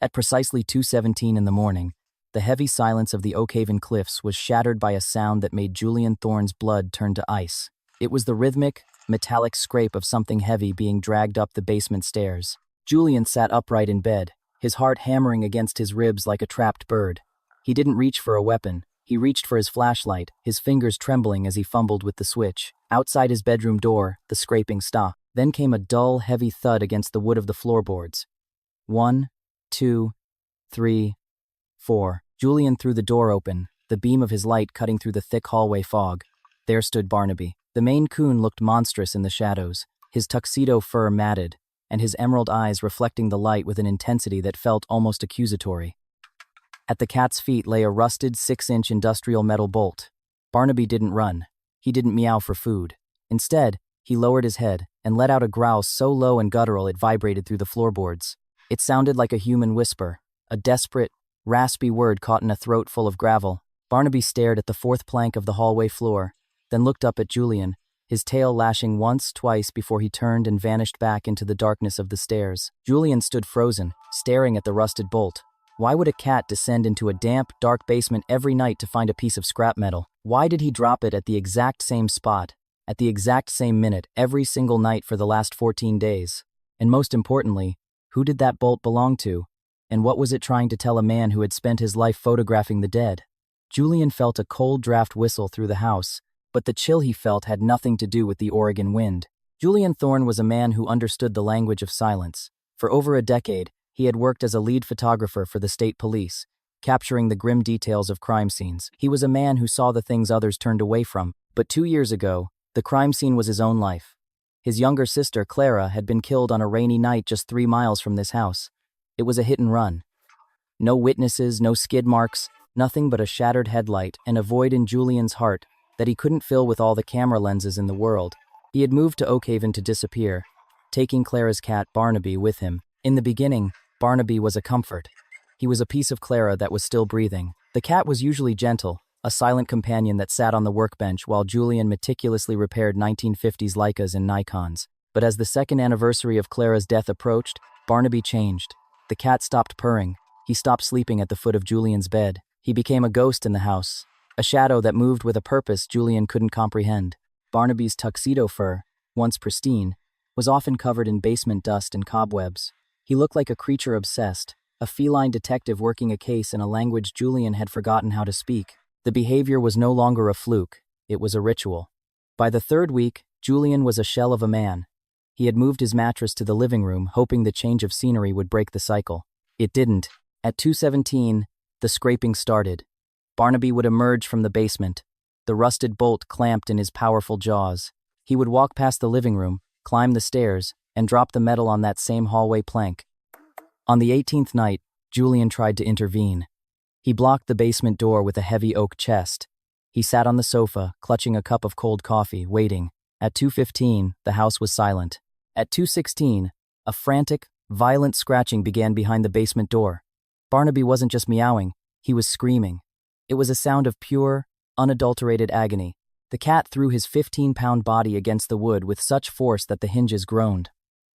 At precisely 2:17 in the morning, the heavy silence of the Oakhaven cliffs was shattered by a sound that made Julian Thorne's blood turn to ice. It was the rhythmic, metallic scrape of something heavy being dragged up the basement stairs. Julian sat upright in bed, his heart hammering against his ribs like a trapped bird. He didn't reach for a weapon. He reached for his flashlight, his fingers trembling as he fumbled with the switch. Outside his bedroom door, the scraping stopped. Then came a dull, heavy thud against the wood of the floorboards. 1, 2, 3, 4. Julian threw the door open, the beam of his light cutting through the thick hallway fog. There stood Barnaby. The Maine Coon looked monstrous in the shadows, his tuxedo fur matted, and his emerald eyes reflecting the light with an intensity that felt almost accusatory. At the cat's feet lay a rusted 6-inch industrial metal bolt. Barnaby didn't run. He didn't meow for food. Instead, he lowered his head and let out a growl so low and guttural it vibrated through the floorboards. It sounded like a human whisper, a desperate, raspy word caught in a throat full of gravel. Barnaby stared at the fourth plank of the hallway floor, then looked up at Julian, his tail lashing once, twice before he turned and vanished back into the darkness of the stairs. Julian stood frozen, staring at the rusted bolt. Why would a cat descend into a damp, dark basement every night to find a piece of scrap metal? Why did he drop it at the exact same spot, at the exact same minute, every single night for the last 14 days? And most importantly, who did that bolt belong to? And what was it trying to tell a man who had spent his life photographing the dead? Julian felt a cold draft whistle through the house, but the chill he felt had nothing to do with the Oregon wind. Julian Thorne was a man who understood the language of silence. For over a decade, he had worked as a lead photographer for the state police, capturing the grim details of crime scenes. He was a man who saw the things others turned away from. But 2 years ago, the crime scene was his own life. His younger sister, Clara, had been killed on a rainy night just 3 miles from this house. It was a hit and run. No witnesses, no skid marks, nothing but a shattered headlight and a void in Julian's heart that he couldn't fill with all the camera lenses in the world. He had moved to Oakhaven to disappear, taking Clara's cat, Barnaby, with him. In the beginning, Barnaby was a comfort. He was a piece of Clara that was still breathing. The cat was usually gentle, a silent companion that sat on the workbench while Julian meticulously repaired 1950s Leicas and Nikons. But as the second anniversary of Clara's death approached, Barnaby changed. The cat stopped purring. He stopped sleeping at the foot of Julian's bed. He became a ghost in the house, a shadow that moved with a purpose Julian couldn't comprehend. Barnaby's tuxedo fur, once pristine, was often covered in basement dust and cobwebs. He looked like a creature obsessed, a feline detective working a case in a language Julian had forgotten how to speak. The behavior was no longer a fluke, it was a ritual. By the 3rd week, Julian was a shell of a man. He had moved his mattress to the living room, hoping the change of scenery would break the cycle. It didn't. At 2:17, the scraping started. Barnaby would emerge from the basement, the rusted bolt clamped in his powerful jaws. He would walk past the living room, climb the stairs, and drop the metal on that same hallway plank. On the 18th night, Julian tried to intervene. He blocked the basement door with a heavy oak chest. He sat on the sofa, clutching a cup of cold coffee, waiting. At 2:15, the house was silent. At 2:16, a frantic, violent scratching began behind the basement door. Barnaby wasn't just meowing, he was screaming. It was a sound of pure, unadulterated agony. The cat threw his 15-pound body against the wood with such force that the hinges groaned.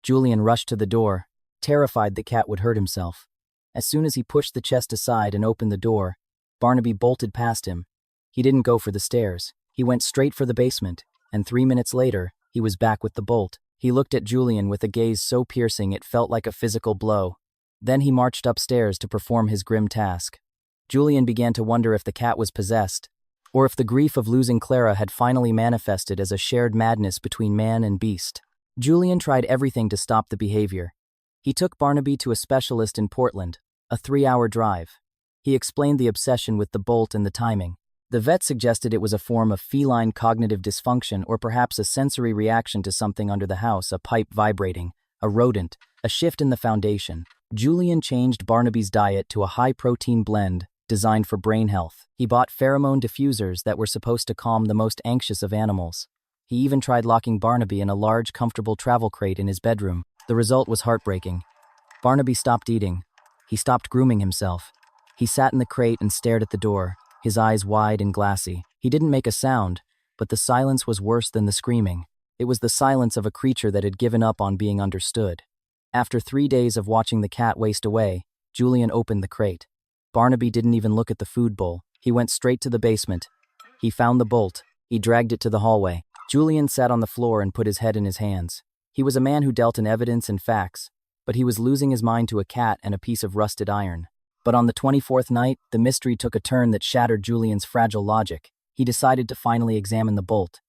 Julian rushed to the door, terrified the cat would hurt himself. As soon as he pushed the chest aside and opened the door, Barnaby bolted past him. He didn't go for the stairs. He went straight for the basement, and 3 minutes later, he was back with the bolt. He looked at Julian with a gaze so piercing it felt like a physical blow. Then he marched upstairs to perform his grim task. Julian began to wonder if the cat was possessed, or if the grief of losing Clara had finally manifested as a shared madness between man and beast. Julian tried everything to stop the behavior. He took Barnaby to a specialist in Portland, a 3-hour drive. He explained the obsession with the bolt and the timing. The vet suggested it was a form of feline cognitive dysfunction or perhaps a sensory reaction to something under the house, a pipe vibrating, a rodent, a shift in the foundation. Julian changed Barnaby's diet to a high-protein blend designed for brain health. He bought pheromone diffusers that were supposed to calm the most anxious of animals. He even tried locking Barnaby in a large, comfortable travel crate in his bedroom. The result was heartbreaking. Barnaby stopped eating. He stopped grooming himself. He sat in the crate and stared at the door, his eyes wide and glassy. He didn't make a sound, but the silence was worse than the screaming. It was the silence of a creature that had given up on being understood. After 3 days of watching the cat waste away, Julian opened the crate. Barnaby didn't even look at the food bowl. He went straight to the basement. He found the bolt. He dragged it to the hallway. Julian sat on the floor and put his head in his hands. He was a man who dealt in evidence and facts, but he was losing his mind to a cat and a piece of rusted iron. But on the 24th night, the mystery took a turn that shattered Julian's fragile logic. He decided to finally examine the bolt.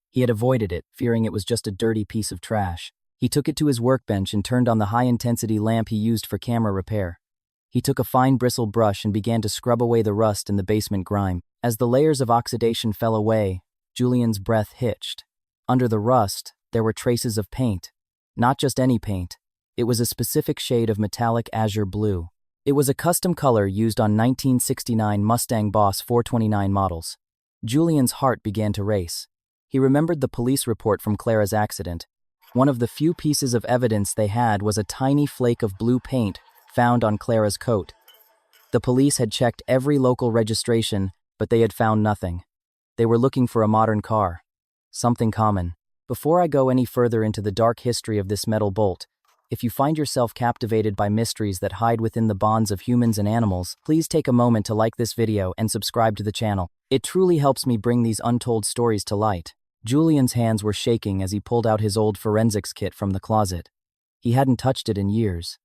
He had avoided it, fearing it was just a dirty piece of trash. He took it to his workbench and turned on the high-intensity lamp he used for camera repair. He took a fine bristle brush and began to scrub away the rust in the basement grime. As the layers of oxidation fell away, Julian's breath hitched. Under the rust, there were traces of paint. Not just any paint. It was a specific shade of metallic azure blue. It was a custom color used on 1969 Mustang Boss 429 models. Julian's heart began to race. He remembered the police report from Clara's accident. One of the few pieces of evidence they had was a tiny flake of blue paint found on Clara's coat. The police had checked every local registration, but they had found nothing. They were looking for a modern car. Something common. Before I go any further into the dark history of this metal bolt, if you find yourself captivated by mysteries that hide within the bonds of humans and animals, please take a moment to like this video and subscribe to the channel. It truly helps me bring these untold stories to light. Julian's hands were shaking as he pulled out his old forensics kit from the closet. He hadn't touched it in years.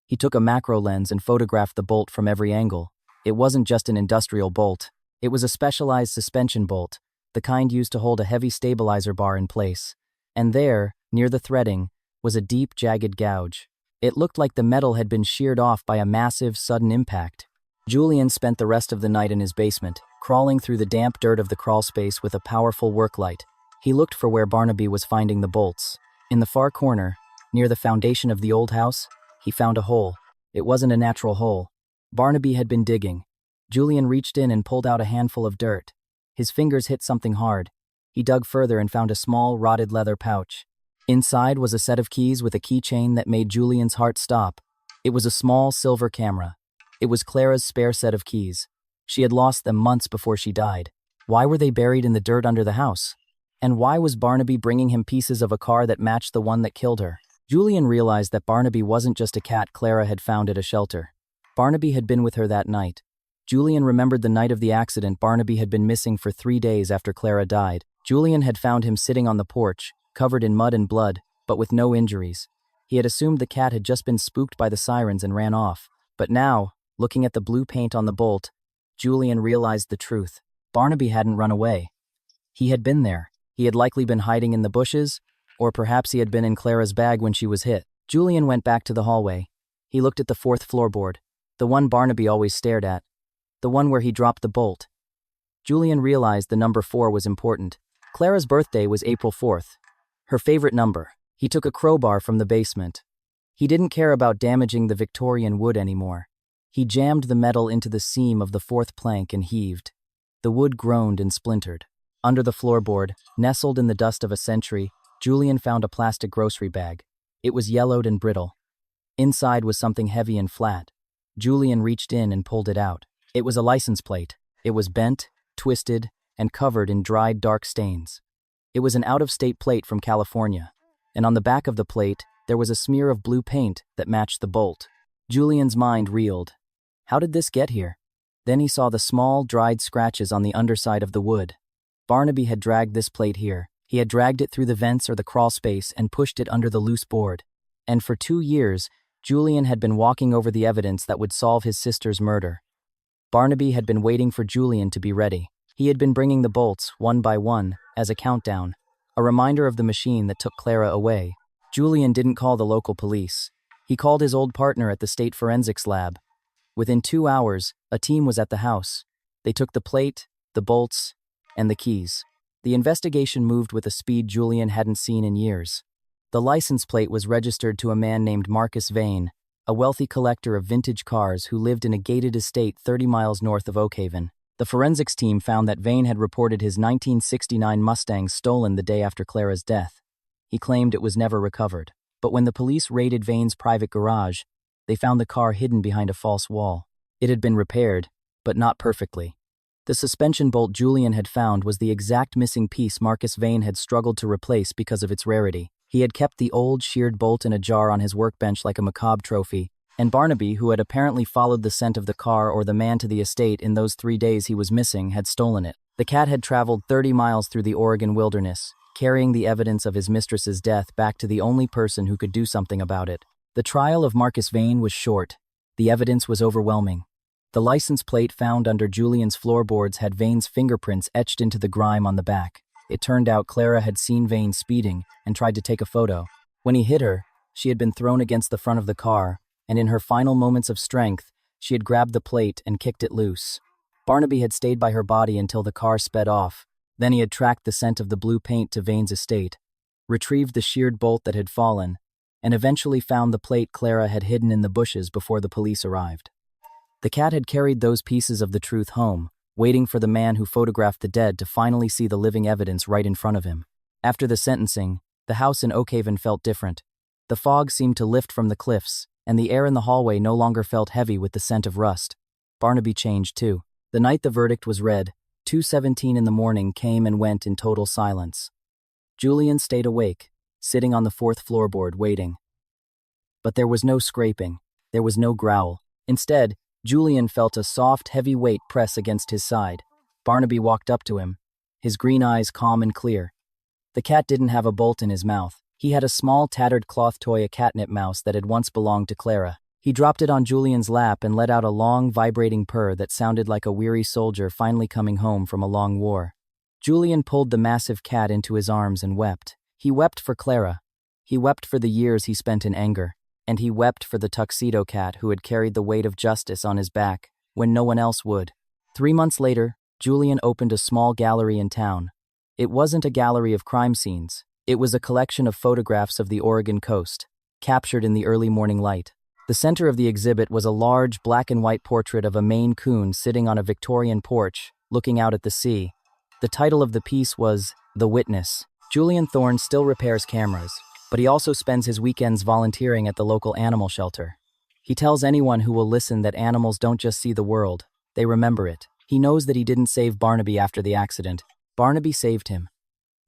He took a macro lens and photographed the bolt from every angle. It wasn't just an industrial bolt. It was a specialized suspension bolt, the kind used to hold a heavy stabilizer bar in place. And there, near the threading, was a deep, jagged gouge. It looked like the metal had been sheared off by a massive, sudden impact. Julian spent the rest of the night in his basement, crawling through the damp dirt of the crawlspace with a powerful work light. He looked for where Barnaby was finding the bolts. In the far corner, near the foundation of the old house, he found a hole. It wasn't a natural hole. Barnaby had been digging. Julian reached in and pulled out a handful of dirt. His fingers hit something hard. He dug further and found a small, rotted leather pouch. Inside was a set of keys with a keychain that made Julian's heart stop. It was a small silver camera. It was Clara's spare set of keys. She had lost them months before she died. Why were they buried in the dirt under the house? And why was Barnaby bringing him pieces of a car that matched the one that killed her? Julian realized that Barnaby wasn't just a cat Clara had found at a shelter. Barnaby had been with her that night. Julian remembered the night of the accident. Barnaby had been missing for 3 days after Clara died. Julian had found him sitting on the porch, covered in mud and blood, but with no injuries. He had assumed the cat had just been spooked by the sirens and ran off. But now, looking at the blue paint on the bolt, Julian realized the truth. Barnaby hadn't run away. He had been there. He had likely been hiding in the bushes, or perhaps he had been in Clara's bag when she was hit. Julian went back to the hallway. He looked at the 4th floorboard, the one Barnaby always stared at, the one where he dropped the bolt. Julian realized the number 4 was important. Clara's birthday was April 4th, her favorite number. He took a crowbar from the basement. He didn't care about damaging the Victorian wood anymore. He jammed the metal into the seam of the 4th plank and heaved. The wood groaned and splintered. Under the floorboard, nestled in the dust of a century, Julian found a plastic grocery bag. It was yellowed and brittle. Inside was something heavy and flat. Julian reached in and pulled it out. It was a license plate. It was bent, twisted, and covered in dried, dark stains. It was an out-of-state plate from California, and on the back of the plate, there was a smear of blue paint that matched the bolt. Julian's mind reeled. How did this get here? Then he saw the small, dried scratches on the underside of the wood. Barnaby had dragged this plate here. He had dragged it through the vents or the crawl space and pushed it under the loose board. And for 2 years, Julian had been walking over the evidence that would solve his sister's murder. Barnaby had been waiting for Julian to be ready. He had been bringing the bolts, one by one, as a countdown, a reminder of the machine that took Clara away. Julian didn't call the local police. He called his old partner at the state forensics lab. Within 2 hours, a team was at the house. They took the plate, the bolts, and the keys. The investigation moved with a speed Julian hadn't seen in years. The license plate was registered to a man named Marcus Vane, a wealthy collector of vintage cars who lived in a gated estate 30 miles north of Oakhaven. The forensics team found that Vane had reported his 1969 Mustang stolen the day after Clara's death. He claimed it was never recovered. But when the police raided Vane's private garage, they found the car hidden behind a false wall. It had been repaired, but not perfectly. The suspension bolt Julian had found was the exact missing piece Marcus Vane had struggled to replace because of its rarity. He had kept the old, sheared bolt in a jar on his workbench like a macabre trophy, and Barnaby, who had apparently followed the scent of the car or the man to the estate in those 3 days he was missing, had stolen it. The cat had traveled 30 miles through the Oregon wilderness, carrying the evidence of his mistress's death back to the only person who could do something about it. The trial of Marcus Vane was short. The evidence was overwhelming. The license plate found under Julian's floorboards had Vane's fingerprints etched into the grime on the back. It turned out Clara had seen Vane speeding and tried to take a photo. When he hit her, she had been thrown against the front of the car, and in her final moments of strength, she had grabbed the plate and kicked it loose. Barnaby had stayed by her body until the car sped off. Then he had tracked the scent of the blue paint to Vane's estate, retrieved the sheared bolt that had fallen, and eventually found the plate Clara had hidden in the bushes before the police arrived. The cat had carried those pieces of the truth home, waiting for the man who photographed the dead to finally see the living evidence right in front of him. After the sentencing, the house in Oakhaven felt different. The fog seemed to lift from the cliffs, and the air in the hallway no longer felt heavy with the scent of rust. Barnaby changed too. The night the verdict was read, 2:17 in the morning came and went in total silence. Julian stayed awake, sitting on the 4th floorboard waiting. But there was no scraping, there was no growl. Instead, Julian felt a soft, heavy weight press against his side. Barnaby walked up to him, his green eyes calm and clear. The cat didn't have a bolt in his mouth. He had a small, tattered cloth toy, a catnip mouse that had once belonged to Clara. He dropped it on Julian's lap and let out a long, vibrating purr that sounded like a weary soldier finally coming home from a long war. Julian pulled the massive cat into his arms and wept. He wept for Clara. He wept for the years he spent in anger. And he wept for the tuxedo cat who had carried the weight of justice on his back when no one else would. 3 months later, Julian opened a small gallery in town. It wasn't a gallery of crime scenes. It was a collection of photographs of the Oregon coast, captured in the early morning light. The center of the exhibit was a large black and white portrait of a Maine Coon sitting on a Victorian porch, looking out at the sea. The title of the piece was The Witness. Julian Thorne still repairs cameras, but he also spends his weekends volunteering at the local animal shelter. He tells anyone who will listen that animals don't just see the world, they remember it. He knows that he didn't save Barnaby after the accident. Barnaby saved him.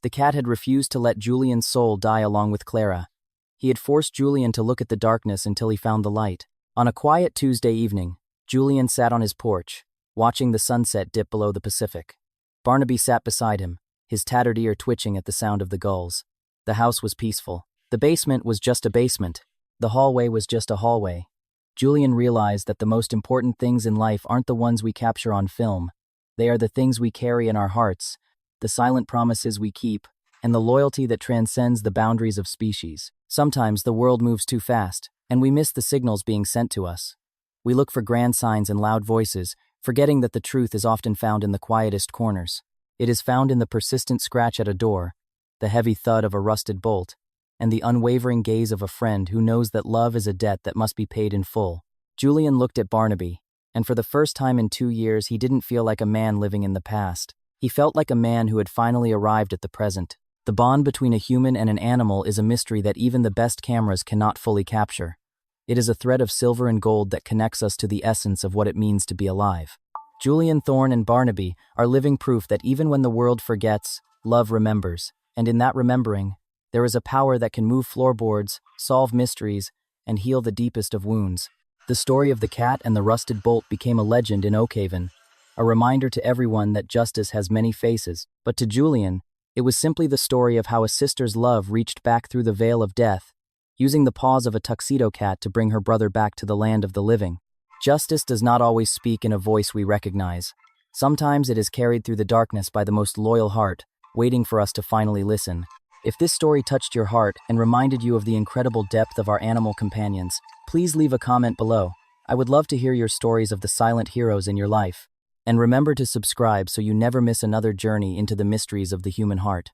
The cat had refused to let Julian's soul die along with Clara. He had forced Julian to look at the darkness until he found the light. On a quiet Tuesday evening, Julian sat on his porch, watching the sunset dip below the Pacific. Barnaby sat beside him, his tattered ear twitching at the sound of the gulls. The house was peaceful. The basement was just a basement. The hallway was just a hallway. Julian realized that the most important things in life aren't the ones we capture on film. They are the things we carry in our hearts, the silent promises we keep, and the loyalty that transcends the boundaries of species. Sometimes the world moves too fast, and we miss the signals being sent to us. We look for grand signs and loud voices, forgetting that the truth is often found in the quietest corners. It is found in the persistent scratch at a door, the heavy thud of a rusted bolt, and the unwavering gaze of a friend who knows that love is a debt that must be paid in full. Julian looked at Barnaby, and for the first time in 2 years he didn't feel like a man living in the past. He felt like a man who had finally arrived at the present. The bond between a human and an animal is a mystery that even the best cameras cannot fully capture. It is a thread of silver and gold that connects us to the essence of what it means to be alive. Julian Thorne and Barnaby are living proof that even when the world forgets, love remembers. And in that remembering, there is a power that can move floorboards, solve mysteries, and heal the deepest of wounds. The story of the cat and the rusted bolt became a legend in Oakhaven, a reminder to everyone that justice has many faces. But to Julian, it was simply the story of how a sister's love reached back through the veil of death, using the paws of a tuxedo cat to bring her brother back to the land of the living. Justice does not always speak in a voice we recognize. Sometimes it is carried through the darkness by the most loyal heart, waiting for us to finally listen. If this story touched your heart and reminded you of the incredible depth of our animal companions, please leave a comment below. I would love to hear your stories of the silent heroes in your life. And remember to subscribe so you never miss another journey into the mysteries of the human heart.